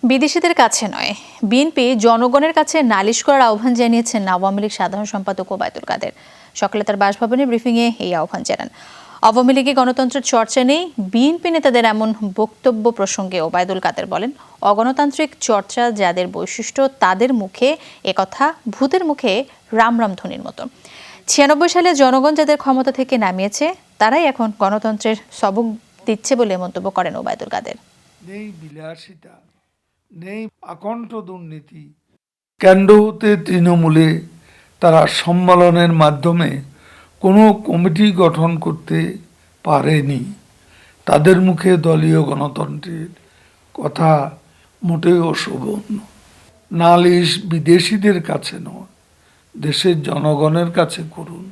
বিদেশিদের কাছে নয়, বিএনপি জনগণের কাছে নালিশ করার আহ্বান জানিয়েছেন আওয়ামী লীগ সাধারণ সম্পাদক ওবায়দুল কাদের। সকালে তার বাসভবনে ব্রিফিংয়ে এই আহ্বান জানান। আওয়ামী লীগে গণতন্ত্রের চর্চা নেই, বিএনপি নেতাদের এমন বক্তব্য প্রসঙ্গে ওবায়দুল কাদের বলেন, অগণতান্ত্রিক চর্চা যাদের বৈশিষ্ট্য তাদের মুখে একথা ভূতের মুখে রাম রাম ধ্বনির মতো। 96 সালে জনগণ যাদের ক্ষমতা থেকে নামিয়েছে তারাই এখন গণতন্ত্রের সবক দিচ্ছে বলে মন্তব্য করেন ওবায়দুল কাদের। নেই বিলাসিতা, নেই আকণ্ঠ দুর্নীতি। কেন্দ্র হতে তৃণমূলে তারা সম্মেলনের মাধ্যমে কোনো কমিটি গঠন করতে পারেনি। তাদের মুখে দলীয় গণতন্ত্রের কথা মোটেও শোভন। নালিশ বিদেশিদের কাছে নয়, দেশের জনগণের কাছে করুন।